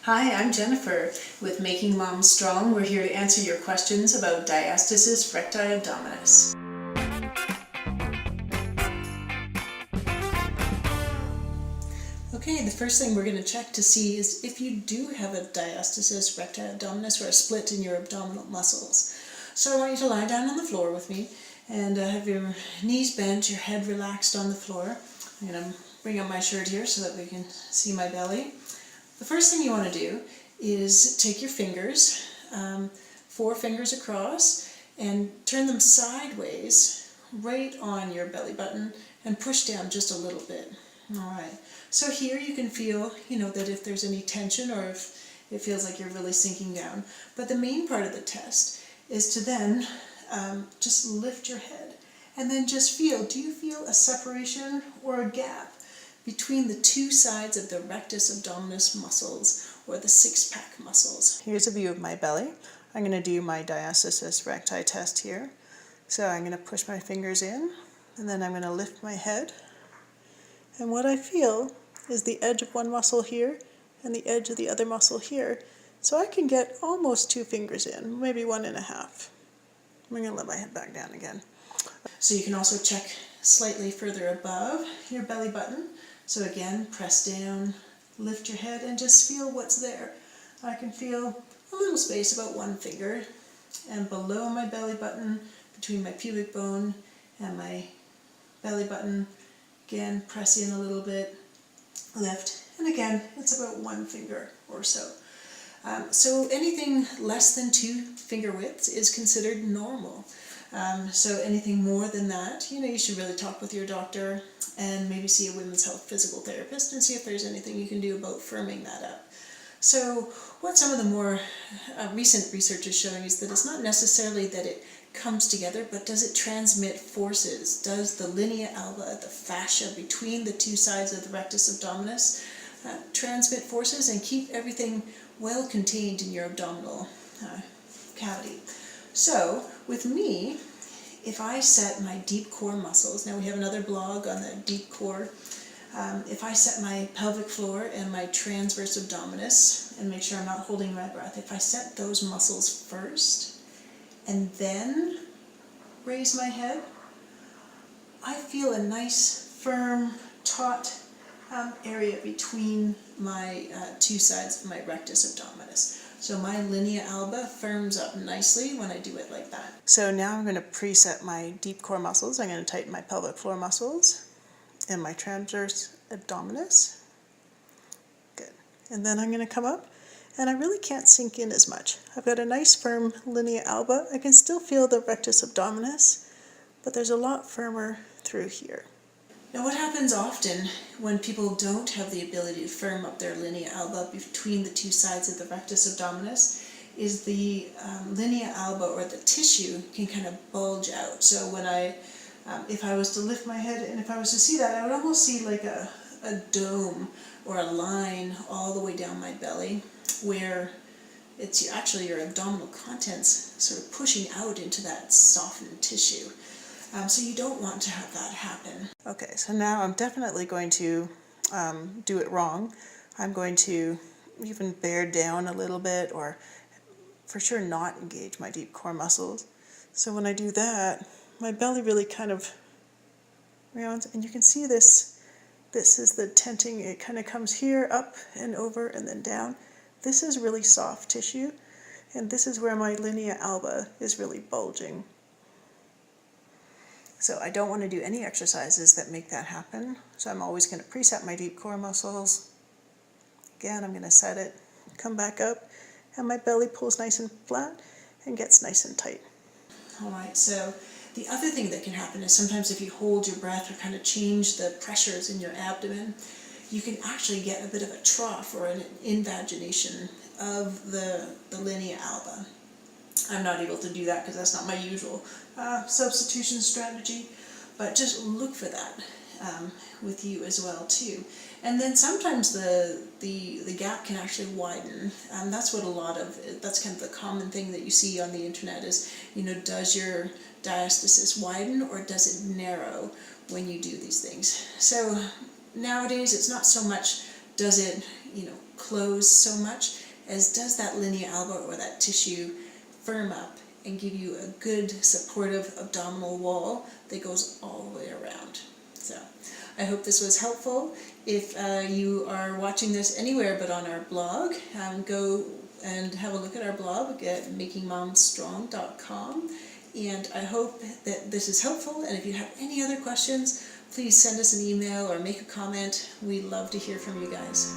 Hi, I'm Jennifer with Making Moms Strong. We're here to answer your questions about Diastasis recti abdominis. Okay, the first thing we're going to check to see is if you do have a diastasis recti abdominis, or a split in your abdominal muscles. So I want you to lie down on the floor with me and have your knees bent, your head relaxed on the floor. I'm going to bring up my shirt here so that we can see my belly. The first thing you want to do is take your fingers, 4 fingers across, and turn them sideways right on your belly button and push down just a little bit. Alright, so here you can feel, that if there's any tension or if it feels like you're really sinking down. But the main part of the test is to then just lift your head and then just feel, do you feel a separation or a gap between the 2 sides of the rectus abdominis muscles, or the 6-pack muscles? Here's a view of my belly. I'm going to do my diastasis recti test here. So I'm going to push my fingers in, and then I'm going to lift my head. And what I feel is the edge of one muscle here and the edge of the other muscle here. So I can get almost 2 fingers in, maybe 1.5. I'm going to let my head back down again. So you can also check slightly further above your belly button. So again, press down, lift your head, and just feel what's there. I can feel a little space, about 1 finger, and below my belly button, between my pubic bone and my belly button, again, press in a little bit, lift, and again, it's about 1 finger or so. So anything less than 2 finger widths is considered normal. So anything more than that, you should really talk with your doctor and maybe see a women's health physical therapist and see if there's anything you can do about firming that up. So what some of the more recent research is showing is that it's not necessarily that it comes together, but does it transmit forces? Does the linea alba, the fascia between the 2 sides of the rectus abdominis, transmit forces and keep everything well contained in your abdominal cavity? So with me, if I set my deep core muscles, now we have another blog on the deep core, if I set my pelvic floor and my transverse abdominis and make sure I'm not holding my breath, if I set those muscles first and then raise my head, I feel a nice, firm, taut area between my 2 sides of my rectus abdominis. So my linea alba firms up nicely when I do it like that. So now I'm going to preset my deep core muscles. I'm going to tighten my pelvic floor muscles and my transverse abdominis. Good. And then I'm going to come up, and I really can't sink in as much. I've got a nice firm linea alba. I can still feel the rectus abdominis, but there's a lot firmer through here. Now what happens often when people don't have the ability to firm up their linea alba between the 2 sides of the rectus abdominis is the linea alba, or the tissue, can kind of bulge out. So when if I was to lift my head and if I was to see that, I would almost see like a dome or a line all the way down my belly, where it's actually your abdominal contents sort of pushing out into that softened tissue. So you don't want to have that happen. Okay, so now I'm definitely going to do it wrong. I'm going to even bear down a little bit, or for sure not engage my deep core muscles. So when I do that, my belly really kind of rounds, and you can see this. This is the tenting. It kind of comes here, up and over, and then down. This is really soft tissue, and this is where my linea alba is really bulging. So I don't want to do any exercises that make that happen. So I'm always going to preset my deep core muscles. Again, I'm going to set it, come back up, and my belly pulls nice and flat and gets nice and tight. Alright, so the other thing that can happen is sometimes if you hold your breath or kind of change the pressures in your abdomen, you can actually get a bit of a trough or an invagination of the linea alba. I'm not able to do that because that's not my usual substitution strategy, but just look for that with you as well too. And then sometimes the gap can actually widen. That's kind of the common thing that you see on the internet is, does your diastasis widen or does it narrow when you do these things? So nowadays it's not so much does it, close so much as does that linea alba or that tissue firm up and give you a good supportive abdominal wall that goes all the way around. So I hope this was helpful. If you are watching this anywhere but on our blog, go and have a look at our blog at makingmomstrong.com. And I hope that this is helpful, and if you have any other questions, please send us an email or make a comment. We'd love to hear from you guys.